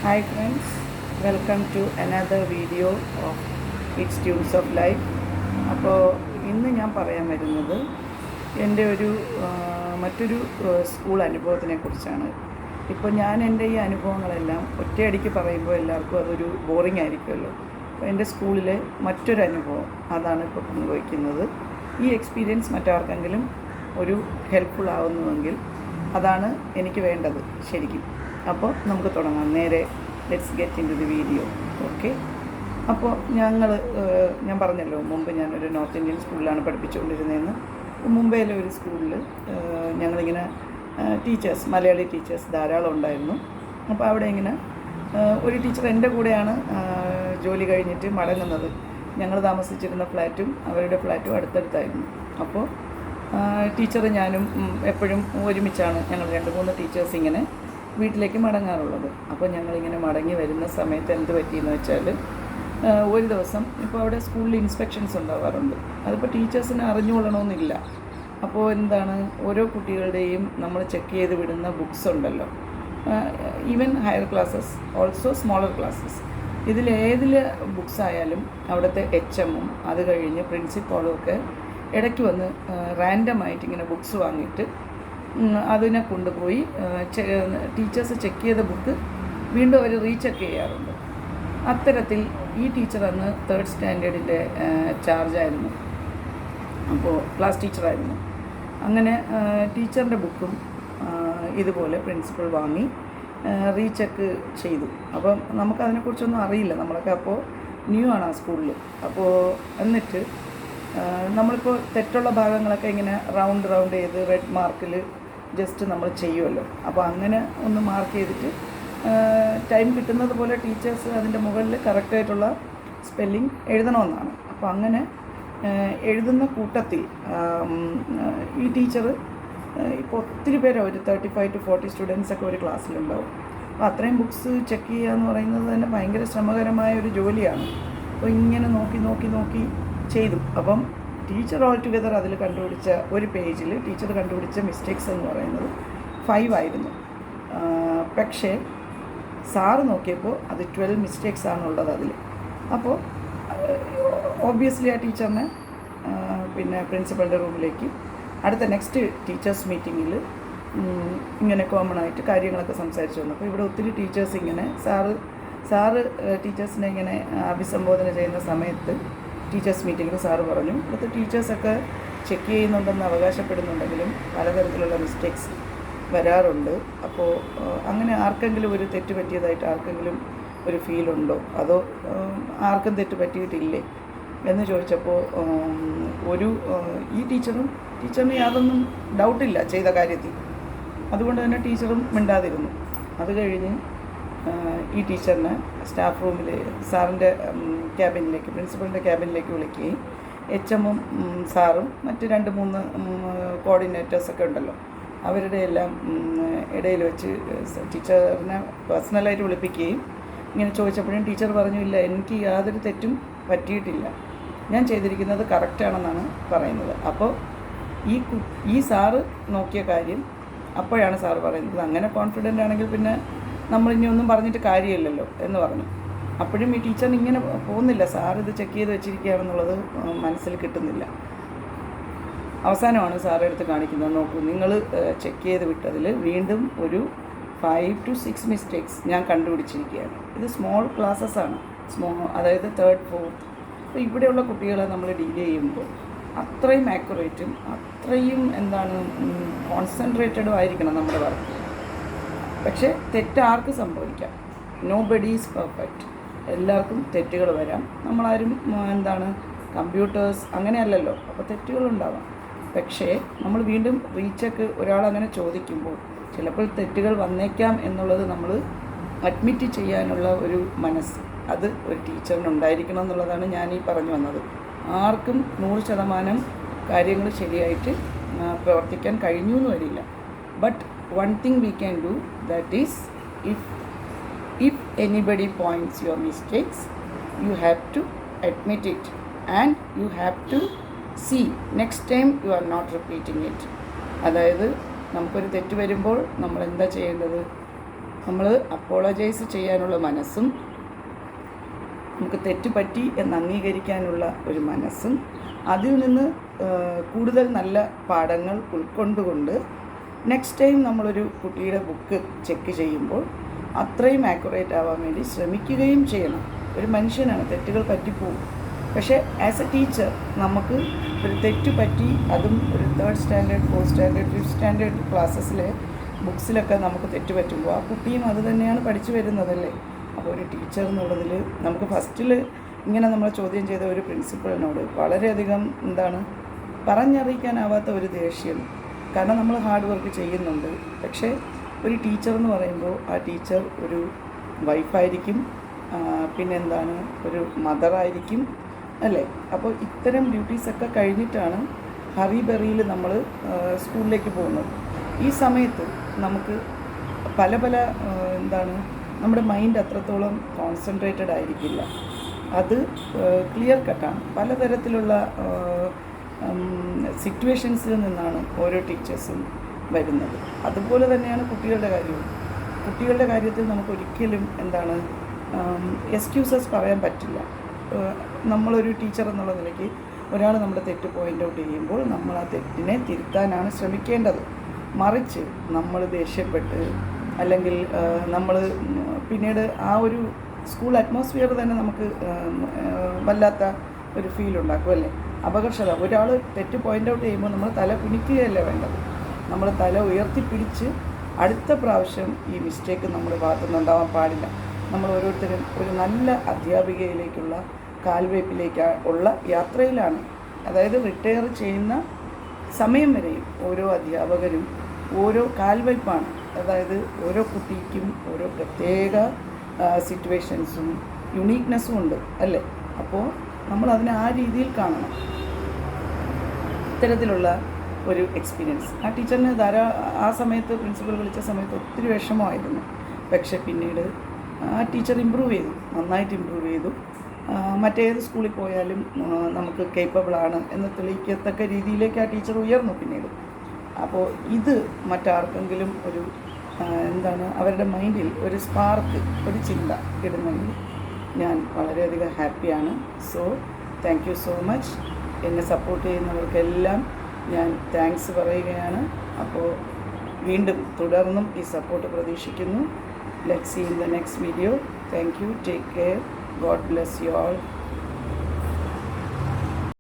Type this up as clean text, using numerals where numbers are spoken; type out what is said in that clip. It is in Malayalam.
Hi friends, welcome to another video of It's Tunes of Life. അപ്പോൾ ഇന്ന് ഞാൻ പറയാൻ വരുന്നത് എൻ്റെ മറ്റൊരു സ്കൂൾ അനുഭവത്തിനെ കുറിച്ചാണ്. ഇപ്പോൾ ഞാൻ എൻ്റെ ഈ അനുഭവങ്ങളെല്ലാം ഒറ്റയടിക്ക് പറയുമ്പോൾ എല്ലാവർക്കും അതൊരു ബോറിംഗ് ആയിരിക്കുമല്ലോ. അപ്പോൾ എൻ്റെ സ്കൂളിലെ മറ്റൊരു അനുഭവം അതാണ് ഇപ്പോൾ പങ്കുവയ്ക്കുന്നത്. ഈ എക്സ്പീരിയൻസ് മറ്റാർക്കെങ്കിലും ഒരു ഹെൽപ്ഫുൾ ആവുന്നുവെങ്കിൽ അതാണ് എനിക്ക് വേണ്ടത് ശരിക്കും. അപ്പോൾ നമുക്ക് തുടങ്ങാം. നേരെ let's get into the video വീഡിയോ. ഓക്കെ. അപ്പോൾ ഞാൻ പറഞ്ഞല്ലോ, മുമ്പ് ഞാനൊരു നോർത്ത് ഇന്ത്യൻ സ്കൂളിലാണ് പഠിപ്പിച്ചുകൊണ്ടിരുന്നതെന്ന്. മുംബൈയിലെ ഒരു സ്കൂളിൽ ഞങ്ങളിങ്ങനെ ടീച്ചേഴ്സ്, മലയാളി ടീച്ചേഴ്സ് ധാരാളം ഉണ്ടായിരുന്നു. അപ്പോൾ അവിടെ ഇങ്ങനെ ഒരു ടീച്ചർ എൻ്റെ കൂടെയാണ് ജോലി കഴിഞ്ഞിട്ട് മടങ്ങുന്നത്. ഞങ്ങൾ താമസിച്ചിരുന്ന ഫ്ലാറ്റും അവരുടെ ഫ്ലാറ്റും അടുത്തടുത്തായിരുന്നു. അപ്പോൾ ടീച്ചർ ഞാനും എപ്പോഴും ഒരുമിച്ചാണ് ഞങ്ങൾ 2-3 ടീച്ചേഴ്സ് ഇങ്ങനെ വീട്ടിലേക്ക് മടങ്ങാറുള്ളത്. അപ്പോൾ ഞങ്ങളിങ്ങനെ മടങ്ങി വരുന്ന സമയത്ത് എന്ത് പറ്റിയെന്ന് വെച്ചാൽ, ഒരു ദിവസം ഇപ്പോൾ അവിടെ സ്കൂളിൽ ഇൻസ്പെക്ഷൻസ് ഉണ്ടാവാറുണ്ട്. അതിപ്പോൾ ടീച്ചേഴ്സിന് അറിഞ്ഞുകൊള്ളണമെന്നില്ല. അപ്പോൾ എന്താണ്, ഓരോ കുട്ടികളുടെയും നമ്മൾ ചെക്ക് ചെയ്ത് വിടുന്ന ബുക്സ് ഉണ്ടല്ലോ, even higher classes also smaller classes, ഇതിലേതിൽ ബുക്സ് ആയാലും അവിടുത്തെ HMഉം അത് കഴിഞ്ഞ് പ്രിൻസിപ്പാളും ഒക്കെ ഇടയ്ക്ക് വന്ന് റാൻഡമായിട്ട് ഇങ്ങനെ ബുക്സ് വാങ്ങിയിട്ട് അതിനെ കൊണ്ടുപോയി ടീച്ചേഴ്സ് ചെക്ക് ചെയ്ത ബുക്ക് വീണ്ടും അവർ റീചെക്ക് ചെയ്യാറുണ്ട്. അത്തരത്തിൽ ഈ ടീച്ചർ അന്ന് 3rd സ്റ്റാൻഡേർഡിൻ്റെ ചാർജായിരുന്നു. അപ്പോൾ ക്ലാസ് ടീച്ചറായിരുന്നു. അങ്ങനെ ടീച്ചറിൻ്റെ ബുക്കും ഇതുപോലെ പ്രിൻസിപ്പൾ വാങ്ങി റീചെക്ക് ചെയ്തു. അപ്പം നമുക്കതിനെക്കുറിച്ചൊന്നും അറിയില്ല, നമ്മളൊക്കെ അപ്പോൾ ന്യൂ ആണ് ആ സ്കൂളിൽ. അപ്പോൾ എന്നിട്ട് നമ്മളിപ്പോൾ തെറ്റുള്ള ഭാഗങ്ങളൊക്കെ ഇങ്ങനെ റൗണ്ട് ചെയ്ത് റെഡ് മാർക്കിൽ ജസ്റ്റ് നമ്മൾ ചെയ്യുമല്ലോ. അപ്പോൾ അങ്ങനെ ഒന്ന് മാർക്ക് ചെയ്തിട്ട് ടൈം കിട്ടുന്നത് പോലെ ടീച്ചേഴ്സ് അതിൻ്റെ മുകളിൽ കറക്റ്റായിട്ടുള്ള സ്പെല്ലിംഗ് എഴുതണമെന്നാണ്. അപ്പോൾ അങ്ങനെ എഴുതുന്ന കൂട്ടത്തിൽ ഈ ടീച്ചർ ഇപ്പോൾ ഒത്തിരി പേര്, ഒരു 35 to 40 സ്റ്റുഡൻസൊക്കെ ഒരു ക്ലാസ്സിലുണ്ടാവും. അപ്പോൾ അത്രയും ബുക്സ് ചെക്ക് ചെയ്യുക എന്ന് പറയുന്നത് തന്നെ ഭയങ്കര ശ്രമകരമായ ഒരു ജോലിയാണ്. അപ്പോൾ ഇങ്ങനെ നോക്കി ചെയ്തു. അപ്പം ടീച്ചർ ഓൾ ടുഗെദർ അതിൽ കണ്ടുപിടിച്ച ഒരു പേജിൽ ടീച്ചർ കണ്ടുപിടിച്ച മിസ്റ്റേക്സ് എന്ന് പറയുന്നത് 5 ആയിരുന്നു. പക്ഷേ സാറ് നോക്കിയപ്പോൾ അത് 12 മിസ്റ്റേക്സ് ആണുള്ളത് അതിൽ. അപ്പോൾ ഓബ്വിയസ്ലി ആ ടീച്ചറിനെ പിന്നെ പ്രിൻസിപ്പളിൻ്റെ റൂമിലേക്ക് അടുത്ത നെക്സ്റ്റ് ടീച്ചേഴ്സ് മീറ്റിങ്ങിൽ ഇങ്ങനെ കോമൺ ആയിട്ട് കാര്യങ്ങളൊക്കെ സംസാരിച്ചു വന്നു. അപ്പോൾ ഇവിടെ ഒത്തിരി ടീച്ചേഴ്സ് ഇങ്ങനെ സാറ് ടീച്ചേഴ്സിനെ ഇങ്ങനെ അഭിസംബോധന ചെയ്യുന്ന സമയത്ത് ടീച്ചേഴ്സ് മീറ്റിങ്ങിൽ സാറ് പറഞ്ഞു, ഇവിടുത്തെ ടീച്ചേഴ്സൊക്കെ ചെക്ക് ചെയ്യുന്നുണ്ടെന്ന് അവകാശപ്പെടുന്നുണ്ടെങ്കിലും പലതരത്തിലുള്ള മിസ്റ്റേക്സ് വരാറുണ്ട്. അപ്പോൾ അങ്ങനെ ആർക്കെങ്കിലും ഒരു തെറ്റ് പറ്റിയതായിട്ട് ആർക്കെങ്കിലും ഒരു ഫീലുണ്ടോ, അതോ ആർക്കും തെറ്റ് പറ്റിയിട്ടില്ലേ എന്ന് ചോദിച്ചപ്പോൾ ഈ ടീച്ചറിന് യാതൊന്നും ഡൗട്ടില്ല ചെയ്ത കാര്യത്തിൽ. അതുകൊണ്ട് തന്നെ ടീച്ചറും മിണ്ടാതിരുന്നു. അത് കഴിഞ്ഞ് ഈ ടീച്ചറിനെ സ്റ്റാഫ് റൂമിൽ സാറിൻ്റെ ക്യാബിനിലേക്ക്, പ്രിൻസിപ്പളിൻ്റെ ക്യാബിനിലേക്ക് വിളിക്കുകയും HMഉം സാറും മറ്റ് 2-3 കോർഡിനേറ്റേഴ്സൊക്കെ ഉണ്ടല്ലോ, അവരുടെ എല്ലാം ഇടയിൽ വെച്ച് ടീച്ചറിനെ പേഴ്സണലായിട്ട് വിളിപ്പിക്കുകയും ഇങ്ങനെ ചോദിച്ചപ്പോഴും ടീച്ചർ പറഞ്ഞു, ഇല്ല, എനിക്ക് യാതൊരു തെറ്റും പറ്റിയിട്ടില്ല, ഞാൻ ചെയ്തിരിക്കുന്നത് കറക്റ്റാണെന്നാണ് പറയുന്നത്. അപ്പോൾ ഈ സാറ് നോക്കിയ കാര്യം അപ്പോഴാണ് സാറ് പറയുന്നത്, അങ്ങനെ കോൺഫിഡൻ്റ് ആണെങ്കിൽ പിന്നെ നമ്മളിനി ഒന്നും പറഞ്ഞിട്ട് കാര്യമില്ലല്ലോ എന്ന് പറഞ്ഞു. അപ്പോഴും ഈ ടീച്ചറിന് ഇങ്ങനെ പോകുന്നില്ല, സാർ ഇത് ചെക്ക് ചെയ്ത് വെച്ചിരിക്കുകയാണെന്നുള്ളത് മനസ്സിൽ കിട്ടുന്നില്ല. അവസാനമാണ് സാറ് എടുത്ത് കാണിക്കുന്നത്, നോക്കൂ, നിങ്ങൾ ചെക്ക് ചെയ്ത് വിട്ടതിൽ വീണ്ടും ഒരു 5 to 6 മിസ്റ്റേക്സ് ഞാൻ കണ്ടുപിടിച്ചിരിക്കുകയാണ്. ഇത് സ്മോൾ ക്ലാസ്സസ്സാണ്, അതായത് 3rd, 4th. അപ്പോൾ ഇവിടെയുള്ള കുട്ടികളെ നമ്മൾ ഡീൽ ചെയ്യുമ്പോൾ അത്രയും ആക്യുറേറ്റും അത്രയും കോൺസെൻട്രേറ്റഡും ആയിരിക്കണം നമ്മുടെ വർക്ക്. പക്ഷേ തെറ്റാർക്ക് സംഭവിക്കാം. Nobody is perfect. എല്ലാവർക്കും തെറ്റുകൾ വരാം. നമ്മളാരും കമ്പ്യൂട്ടേഴ്സ് അങ്ങനെയല്ലല്ലോ. അപ്പോൾ തെറ്റുകളുണ്ടാവാം. പക്ഷേ നമ്മൾ വീണ്ടും റീചെക്ക് ഒരാളങ്ങനെ ചോദിക്കുമ്പോൾ ചിലപ്പോൾ തെറ്റുകൾ വന്നേക്കാം എന്നുള്ളത് നമ്മൾ അഡ്മിറ്റ് ചെയ്യാനുള്ള ഒരു മനസ്സ്, അത് ഒരു ടീച്ചറിനുണ്ടായിരിക്കണം എന്നുള്ളതാണ് ഞാൻ ഈ പറഞ്ഞു വന്നത്. ആർക്കും 100% കാര്യങ്ങൾ ശരിയായിട്ട് പ്രവർത്തിക്കാൻ കഴിഞ്ഞു എന്ന് വരില്ല. But one thing we can do, that is, if anybody points your mistakes, you have to admit it and you have to see next time you are not repeating it. അതായത് നമുക്കൊരു തെറ്റ് വരുമ്പോൾ നമ്മൾ എന്താ ചെയ്യേണ്ടത്, നമ്മൾ അപ്പോളജൈസ് ചെയ്യാനുള്ള മനസ്സും നമുക്ക് തെറ്റുപറ്റി എന്ന് അംഗീകരിക്കാനുള്ള ഒരു മനസ്സും അതിൽ നിന്ന് കൂടുതൽ നല്ല പാഠങ്ങൾ ഉൾക്കൊണ്ടുകൊണ്ട് നെക്സ്റ്റ് ടൈം നമ്മളൊരു കുട്ടിയുടെ ബുക്ക് ചെക്ക് ചെയ്യുമ്പോൾ അത്രയും ആക്യുറേറ്റ് ആവാൻ വേണ്ടി ശ്രമിക്കുകയും ചെയ്യണം. ഒരു മനുഷ്യനാണ്, തെറ്റുകൾ പറ്റിപ്പോവും. പക്ഷേ ആസ് എ ടീച്ചർ നമുക്ക് ഒരു തെറ്റ് പറ്റി, അതും ഒരു 3rd standard 4th standard 5th standard ക്ലാസ്സസിലെ ബുക്സിലൊക്കെ നമുക്ക് തെറ്റ് പറ്റുമ്പോൾ ആ കുട്ടിയും അത് തന്നെയാണ് പഠിച്ചു വരുന്നതല്ലേ. അപ്പോൾ ഒരു ടീച്ചർ എന്നുള്ളതിൽ നമുക്ക് ഫസ്റ്റിൽ ഇങ്ങനെ നമ്മൾ ചോദ്യം ചെയ്ത ഒരു പ്രിൻസിപ്പളിനോട് വളരെയധികം പറഞ്ഞറിയിക്കാനാവാത്ത ഒരു ദേഷ്യം. കാരണം നമ്മൾ ഹാർഡ് വർക്ക് ചെയ്യുന്നുണ്ട്. പക്ഷേ ഒരു ടീച്ചർ എന്ന് പറയുമ്പോൾ ആ ടീച്ചർ ഒരു വൈഫായിരിക്കും, ഒരു മദറായിരിക്കും അല്ലേ. അപ്പോൾ ഇത്തരം ഡ്യൂട്ടീസൊക്കെ കഴിഞ്ഞിട്ടാണ് ഹറി ബറിയിൽ നമ്മൾ സ്കൂളിലേക്ക് പോകുന്നത്. ഈ സമയത്ത് നമുക്ക് പല നമ്മുടെ മൈൻഡ് അത്രത്തോളം കോൺസെൻട്രേറ്റഡ് ആയിരിക്കില്ല. അത് ക്ലിയർ കട്ടാണ്. പലതരത്തിലുള്ള സിറ്റുവേഷൻസിൽ നിന്നാണ് ഓരോ ടീച്ചേഴ്സും വരുന്നത്. അതുപോലെ തന്നെയാണ് കുട്ടികളുടെ കാര്യത്തിൽ നമുക്കൊരിക്കലും എക്സ്ക്യൂസസ് പറയാൻ പറ്റില്ല. നമ്മളൊരു ടീച്ചർ എന്നുള്ള നിലയ്ക്ക് ഒരാൾ നമ്മുടെ തെറ്റ് പോയിൻ്റ് ഔട്ട് ചെയ്യുമ്പോൾ നമ്മൾ ആ തെറ്റിനെ തിരുത്താനാണ് ശ്രമിക്കേണ്ടത്. മറിച്ച് നമ്മൾ ദേഷ്യപ്പെട്ട് അല്ലെങ്കിൽ നമ്മൾ പിന്നീട് ആ ഒരു സ്കൂൾ അറ്റ്മോസ്ഫിയർ തന്നെ നമുക്ക് വല്ലാത്ത ഒരു ഫീൽ ഉണ്ടാക്കും അല്ലേ. അപകർഷത. ഒരാൾ തെറ്റ് പോയിൻ്റ് ഔട്ട് ചെയ്യുമ്പോൾ നമ്മൾ തല കുനിക്കുകയല്ലേ വേണ്ടത്. നമ്മൾ തല ഉയർത്തിപ്പിടിച്ച് അടുത്ത പ്രാവശ്യം ഈ മിസ്റ്റേക്ക് നമ്മുടെ ഭാഗത്തുനിന്നുണ്ടാവാൻ പാടില്ല. നമ്മൾ ഓരോരുത്തരും ഒരു നല്ല അധ്യാപികയിലേക്കുള്ള കാൽവയ്പിലേക്ക് ഉള്ള യാത്രയിലാണ്. അതായത് റിട്ടയർ ചെയ്യുന്ന സമയം വരെയും ഓരോ അധ്യാപകരും ഓരോ കാൽവയ്പ്പാണ്. അതായത് ഓരോ കുട്ടിക്കും ഓരോ പ്രത്യേക സിറ്റുവേഷൻസും യുണീക്നെസ്സും ഉണ്ട് അല്ലേ. അപ്പോൾ നമ്മൾ അതിനെ ആ രീതിയിൽ കാണണം. ഇത്തരത്തിലുള്ള ഒരു എക്സ്പീരിയൻസ് ആ ടീച്ചറിന് ആ സമയത്ത് പ്രിൻസിപ്പൽ വിളിച്ച സമയത്ത് ഒത്തിരി വിഷമമായിരുന്നു. പക്ഷെ പിന്നീട് ആ ടീച്ചർ നന്നായിട്ട് ഇമ്പ്രൂവ് ചെയ്തു. മറ്റേത് സ്കൂളിൽ പോയാലും നമുക്ക് കേപ്പബിളാണ് എന്ന് തെളിയിക്കത്തക്ക രീതിയിലേക്ക് ആ ടീച്ചർ ഉയർന്നു പിന്നീട്. അപ്പോൾ ഇത് മറ്റാർക്കെങ്കിലും ഒരു അവരുടെ മൈൻഡിൽ ഒരു സ്പാർക്ക്, ഒരു ചിന്ത ഇടുന്നെങ്കിൽ ഞാൻ വളരെയധികം ഹാപ്പിയാണ്. So thank you so much. എന്നെ സപ്പോർട്ട് ചെയ്യുന്നവർക്കെല്ലാം ഞാൻ താങ്ക്സ് പറയുകയാണ്. അപ്പോൾ വീണ്ടും തുടർന്നും ഈ സപ്പോർട്ട് പ്രതീക്ഷിക്കുന്നു. Let's see in the next video. Thank you. Take care. God bless you all.